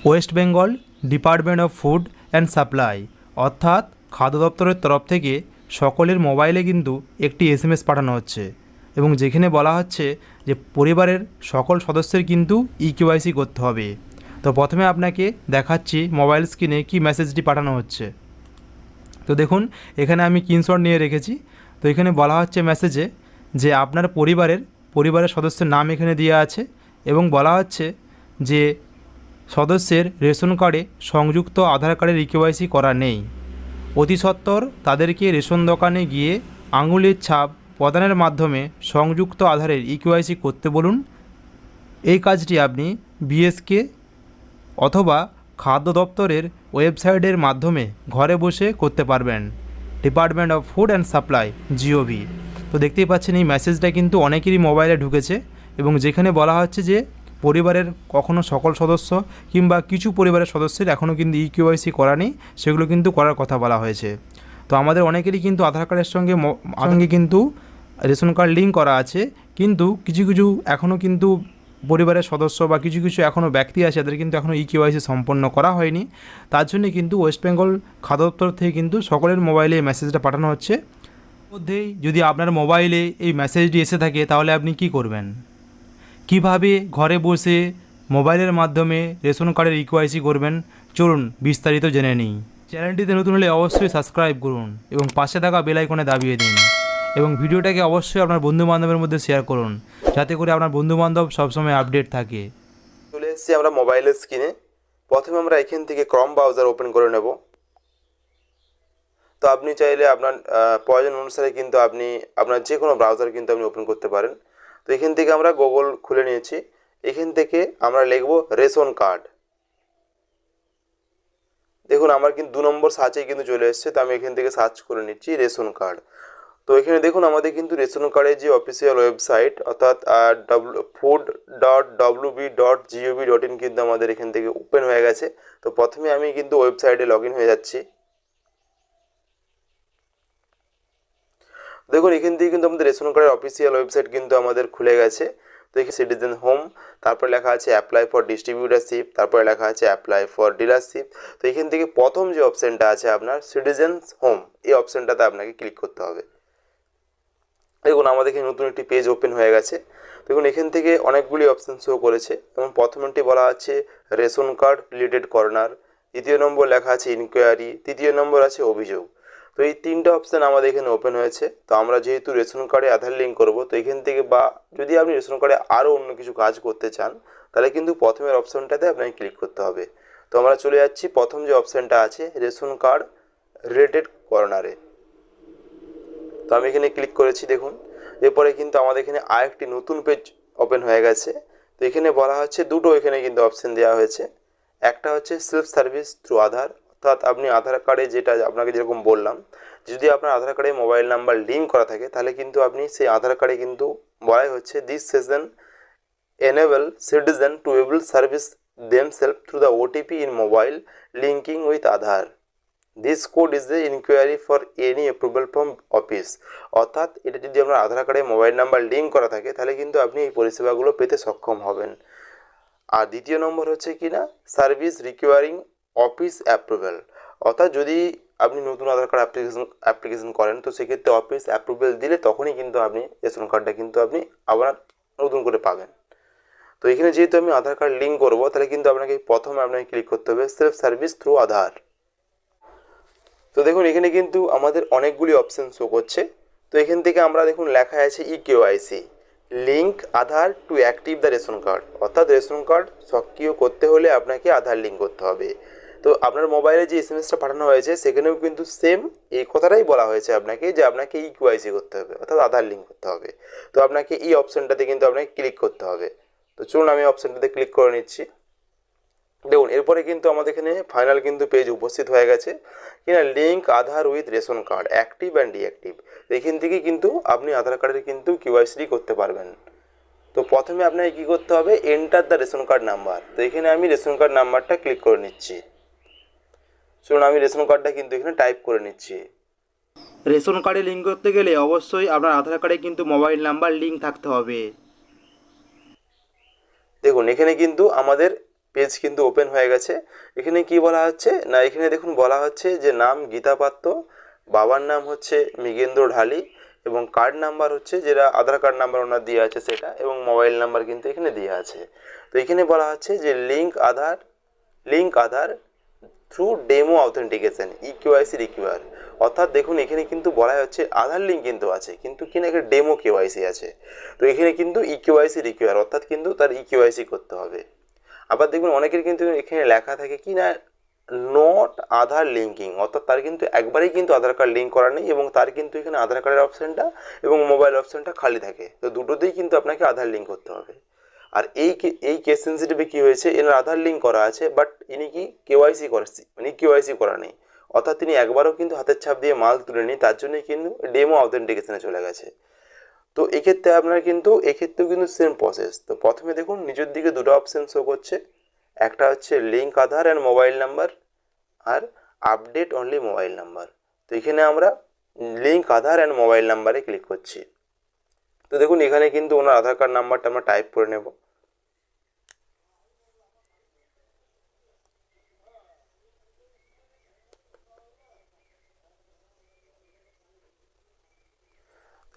West Bengal department of food and supply অর্থাৎ খাদ্য দপ্তরের তরফ থেকে সকলের মোবাইলে কিন্তু একটি এসএমএস পাঠানো হচ্ছে এবং যেখানে বলা হচ্ছে যে পরিবারের সকল সদস্যের কিন্তু ইকেওয়াইসি করতে হবে। তো প্রথমে আপনাকে দেখাচ্ছি মোবাইল স্ক্রিনে কি মেসেজটি পাঠানো হচ্ছে। তো দেখুন এখানে আমি স্ক্রিনশট নিয়ে রেখেছি। তো এখানে বলা হচ্ছে মেসেজে যে আপনার পরিবারের সদস্যের নাম এখানে দেওয়া আছে এবং বলা হচ্ছে যে সদস্যের রেশন কার্ডে সংযুক্ত আধার কার্ডের ইকেওয়াইসি করা নেই। অতি সত্বর তাদেরকে রেশন দোকানে গিয়ে আঙুলের ছাপ প্রদানের মাধ্যমে সংযুক্ত আধারের ইকেওয়াইসি করতে বলুন। এই কাজটি আপনি বিএসকে অথবা খাদ্য দপ্তরের ওয়েবসাইটের মাধ্যমে ঘরে বসে করতে পারবেন। Department of food and supply G O V. তো দেখতেই পাচ্ছেন এই মেসেজটা কিন্তু অনেকেরই মোবাইলে ঢুকেছে এবং যেখানে বলা হচ্ছে যে পরিবারের কখনো সকল সদস্য কিংবা কিছু পরিবারের সদস্যের এখনও কিন্তু ইকেওয়াইসি করা নেই, সেগুলো কিন্তু করার কথা বলা হয়েছে। তো আমাদের অনেকেরই কিন্তু আধার কার্ডের সঙ্গে কিন্তু রেশন কার্ড লিঙ্ক করা আছে, কিন্তু কিছু কিছু এখনও কিন্তু পরিবারের সদস্য বা কিছু কিছু এখনও ব্যক্তি আছে যাদের কিন্তু এখনও ইকেওয়াইসি সম্পন্ন করা হয়নি। তার জন্য কিন্তু ওয়েস্ট বেঙ্গল খাদ্য দপ্তর থেকে কিন্তু সকলের মোবাইলে এই মেসেজটা পাঠানো হচ্ছে। মধ্যেই যদি আপনার মোবাইলে এই মেসেজটি এসে থাকে তাহলে আপনি কি করবেন, কিভাবে ঘরে বসে মোবাইলের মাধ্যমে রেশন কার্ডের ইকেওয়াইসি করবেন, চলুন বিস্তারিত জেনে নিই। চ্যানেলটিতে নতুন হলে অবশ্যই সাবস্ক্রাইব করুন এবং পাশে থাকা বেল আইকনে দাবিয়ে দিন এবং ভিডিওটাকে অবশ্যই আপনার বন্ধুবান্ধবের মধ্যে শেয়ার করুন যাতে করে আপনার বন্ধুবান্ধব সবসময় আপডেট থাকে। চলে এসেছি আমরা মোবাইলের স্ক্রিনে। প্রথমে আমরা এখান থেকে ক্রম ব্রাউজার ওপেন করে নেব। তো আপনি চাইলে আপনার প্রয়োজন অনুসারে কিন্তু আপনি আপনার যে কোনো ব্রাউজার কিন্তু আপনি ওপেন করতে পারেন। তো এখান থেকে আমরা গুগল খুলে নিয়েছি। এখান থেকে আমরা লিখব রেশন কার্ড। দেখুন আমার কিন্তু 2 নম্বর সার্চে কিন্তু চলে এসেছে। তো আমি এখান থেকে সার্চ করে নিচ্ছি রেশন কার্ড। তো এখানে দেখুন আমাদের কিন্তু রেশন কার্ডের যে অফিসিয়াল ওয়েবসাইট অর্থাৎ food.wb.gov.in কিন্তু আমাদের এখান থেকে ওপেন হয়ে গেছে। তো প্রথমে আমি কিন্তু ওয়েবসাইটে লগ ইন হয়ে যাচ্ছি। দেখুন এখান থেকে কিন্তু আমাদের রেশন কার্ডের অফিসিয়াল ওয়েবসাইট কিন্তু আমাদের খুলে গেছে। তো এখানে সিটিজেন হোম, তারপর লেখা আছে অ্যাপ্লাই ফর ডিস্ট্রিবিউটারশিপ, তারপরে লেখা আছে অ্যাপ্লাই ফর ডিলারশিপ। তো এখান থেকে প্রথম যে অপশানটা আছে আপনার সিটিজেন হোম, এই অপশানটাতে আপনাকে ক্লিক করতে হবে। দেখুন আমাদের এখানে নতুন একটি পেজ ওপেন হয়ে গেছে। দেখুন এখান থেকে অনেকগুলি অপশান শো করেছে এবং প্রথমটি বলা আছে রেশন কার্ড রিলেটেড কর্নার, দ্বিতীয় নম্বর লেখা আছে ইনকোয়ারি, তৃতীয় নম্বর আছে অভিযোগ। তো এই 3টে অপশান আমাদের এখানে ওপেন হয়েছে। তো আমরা যেহেতু রেশন কার্ডে আধার লিঙ্ক করব, তো এখান থেকে বা যদি আপনি রেশন কার্ডে আরও অন্য কিছু কাজ করতে চান তাহলে কিন্তু প্রথমের অপশানটাতে আপনাকে ক্লিক করতে হবে। তো আমরা চলে যাচ্ছি প্রথম যে অপশানটা আছে রেশন কার্ড রিলেটেড কর্নারে। তো আমি এখানে ক্লিক করেছি। দেখুন এরপরে কিন্তু আমাদের এখানে আরেকটি নতুন পেজ ওপেন হয়ে গেছে। তো এখানে বলা হচ্ছে দুটো এখানে কিন্তু অপশান দেওয়া হয়েছে। একটা হচ্ছে সেলফ সার্ভিস থ্রু আধার, অর্থাৎ আপনি আধার কার্ডে যেটা আপনাকে যেরকম বললাম, যদি আপনার আধার কার্ডে মোবাইল নাম্বার লিঙ্ক করা থাকে তাহলে কিন্তু আপনি সেই আধার কার্ডে কিন্তু বলাই হচ্ছে this session enable citizen to able service themselves through the OTP in mobile linking with Aadhaar. This code is the inquiry for any approval from office. অর্থাৎ এটা যদি আপনার আধার কার্ডে মোবাইল নাম্বার লিঙ্ক করা থাকে তাহলে কিন্তু আপনি এই পরিষেবাগুলো পেতে সক্ষম হবেন। আর দ্বিতীয় নম্বর হচ্ছে কি না সার্ভিস রিকোয়ারিং অফিস অ্যাপ্রুভেল, অর্থাৎ যদি আপনি নতুন আধার কার্ড অ্যাপ্লিকেশন করেন তো সেক্ষেত্রে অফিস অ্যাপ্রুভেল দিলে তখনই কিন্তু আপনি রেশন কার্ডটা কিন্তু আপনি আবার নতুন করে পাবেন। তো এখানে যেহেতু আমি আধার কার্ড লিঙ্ক করবো তাহলে কিন্তু আপনাকে প্রথমে আপনাকে ক্লিক করতে হবে সেলফ সার্ভিস থ্রু আধার। তো দেখুন এখানে কিন্তু আমাদের অনেকগুলি অপশান শো করছে। তো এখান থেকে আমরা দেখুন লেখা আছে eKYC link Aadhaar to active the ration card, অর্থাৎ রেশন কার্ড সক্রিয় করতে হলে আপনাকে আধার লিঙ্ক করতে হবে। তো আপনার মোবাইলে যে এসএমএসটা পাঠানো হয়েছে সেখানেও কিন্তু সেম এই কথাটাই বলা হয়েছে আপনাকে যে আপনাকে ইকেওয়াইসি করতে হবে অর্থাৎ আধার লিঙ্ক করতে হবে। তো আপনাকে এই অপশানটাতে কিন্তু আপনাকে ক্লিক করতে হবে। তো চলুন আমি অপশানটাতে ক্লিক করে নিচ্ছি। দেখুন এরপরে কিন্তু আমাদের এখানে ফাইনাল কিন্তু পেজ উপস্থিত হয়ে গেছে কিনা link Aadhaar with ration card active and deactive. এখান থেকে কিন্তু আপনি আধার কার্ডের কিন্তু কেওয়াইসি করতে পারবেন। তো প্রথমে আপনাকে কী করতে হবে enter the ration card number. তো এখানে আমি রেশন কার্ড নাম্বারটা ক্লিক করে নিচ্ছি। চলুন আমি রেশন কার্ডটা কিন্তু এখানে টাইপ করে নিচ্ছি। রেশন কার্ডে লিঙ্ক করতে গেলে অবশ্যই আপনার আধার কার্ডে কিন্তু মোবাইল নাম্বার লিঙ্ক থাকতে হবে। দেখুন এখানে কিন্তু আমাদের পেজ কিন্তু ওপেন হয়ে গেছে। এখানে কি বলা হচ্ছে না, এখানে দেখুন বলা হচ্ছে যে নাম গীতা পাত্র, বাবার নাম হচ্ছে মৃগেন্দ্র ঢালি এবং কার্ড নাম্বার হচ্ছে যেটা আধার কার্ড নাম্বার ওনার দেওয়া আছে সেটা, এবং মোবাইল নাম্বার কিন্তু এখানে দেওয়া আছে। তো এখানে বলা হচ্ছে যে link Aadhaar through demo authentication eKYC require. অর্থাৎ দেখুন এখানে কিন্তু বলা হচ্ছে আধার লিঙ্ক কিন্তু আছে, কিন্তু কিনা এখানে ডেমো কেওয়াইসি আছে। তো এখানে কিন্তু ইকেওয়াইসি রিকোয়ার, অর্থাৎ কিন্তু তার ইকেওয়াইসি করতে হবে। আবার দেখুন অনেকের কিন্তু এখানে লেখা থাকে কি না নট আধার লিঙ্কিং, অর্থাৎ তার কিন্তু একবারেই কিন্তু আধার কার্ড লিঙ্ক করা নেই এবং তার কিন্তু এখানে আধার কার্ডের অপশানটা এবং মোবাইল অপশানটা খালি থাকে। তো দুটোতেই কিন্তু আপনাকে আধার লিঙ্ক করতে হবে। আর এই কেস সেন্সিটিভে কী হয়েছে, এনার আধার লিঙ্ক করা আছে বাট ইনি কি কেওয়াইসি করেছি মানে কেওয়াইসি করা নেই, অর্থাৎ তিনি একবারও কিন্তু হাতের ছাপ দিয়ে মাল তুলেনি, তার জন্যই কিন্তু ডেমো অথেন্টিকেশনে চলে গেছে। তো এক্ষেত্রে আপনার কিন্তু এক্ষেত্রেও কিন্তু সেম প্রসেস। তো প্রথমে দেখুন নিচের দিকে দুটো অপশান শো করছে, একটা হচ্ছে link Aadhaar and mobile number আর আপডেট অনলি মোবাইল নাম্বার। তো এখানে আমরা লিঙ্ক আধার অ্যান্ড মোবাইল নাম্বারে ক্লিক করছি। তো দেখুন এখানে কিন্তু ওনার আধার কার্ড নাম্বারটা আমরা টাইপ করে নেব।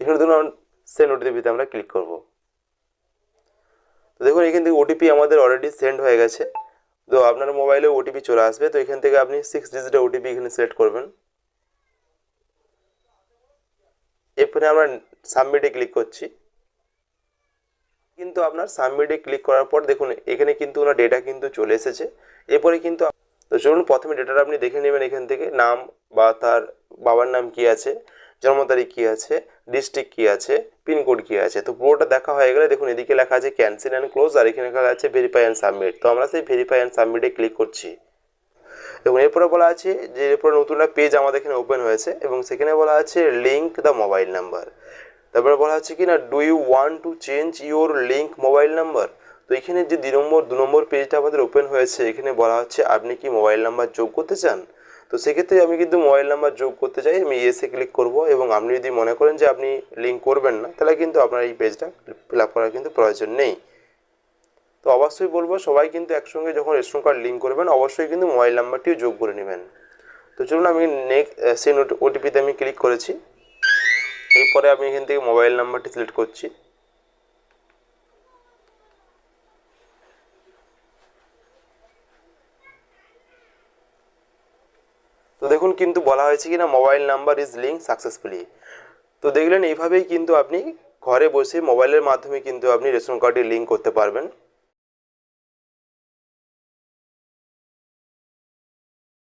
এখানে ধরুন সেন্ড ওটিপিতে আমরা ক্লিক করব। তো দেখুন এখান থেকে ওটিপি আমাদের অলরেডি সেন্ড হয়ে গেছে। তো আপনার মোবাইলে ওটিপি চলে আসবে। তো এখান থেকে আপনি 6 ডিজিটের ওটিপি এখানে সিলেক্ট করবেন। এরপরে আমরা সাবমিটে ক্লিক করছি। কিন্তু আপনার সাবমিটে ক্লিক করার পর দেখুন এখানে কিন্তু ওনার ডেটা কিন্তু চলে এসেছে। এরপরে কিন্তু তো চলুন প্রথমে ডেটাটা আপনি দেখে নেবেন। এখান থেকে নাম বা তার বাবার নাম কী আছে, জন্ম তারিখ কী আছে, ডিস্ট্রিক্ট কী আছে, পিনকোড কী আছে। তো পুরোটা দেখা হয়ে গেলে দেখুন এদিকে লেখা আছে ক্যান্সেল অ্যান্ড ক্লোজ, আর এখানে লেখা আছে ভেরিফাই অ্যান্ড সাবমিট। তো আমরা সেই ভেরিফাই অ্যান্ড সাবমিটে ক্লিক করছি। এবং এরপরে বলা আছে যে এরপরে নতুন একটা পেজ আমাদের এখানে ওপেন হয়েছে এবং সেখানে বলা আছে লিঙ্ক দ্য মোবাইল নাম্বার। তারপরে বলা হচ্ছে কি না do you want to change your link mobile number. তো এখানে যে দু নম্বর পেজটা আমাদের ওপেন হয়েছে, এখানে বলা হচ্ছে আপনি কি মোবাইল নাম্বার যোগ করতে চান। তো সেক্ষেত্রে আমি কিন্তু মোবাইল নাম্বার যোগ করতে চাই, আমি ইয়েসে ক্লিক করব। এবং আপনি যদি মনে করেন যে আপনি লিঙ্ক করবেন না, তাহলে কিন্তু আপনার এই পেজটা ফিল আপ করার কিন্তু প্রয়োজন নেই। তো অবশ্যই বলবো সবাই কিন্তু একসঙ্গে যখন রেশন কার্ড লিঙ্ক করবেন অবশ্যই কিন্তু মোবাইল নাম্বারটিও যোগ করে নেবেন। তো চলুন আমি নেক্সট সেন্ড ওটিপিতে আমি ক্লিক করেছি। এরপরে আমি এখান থেকে মোবাইল নাম্বারটি সিলেক্ট করছি। তো দেখুন কিন্তু বলা হয়েছে কি না mobile number is link successfully. তো দেখলেন এইভাবেই কিন্তু আপনি ঘরে বসে মোবাইলের মাধ্যমে কিন্তু আপনি রেশন কার্ডে লিঙ্ক করতে পারবেন।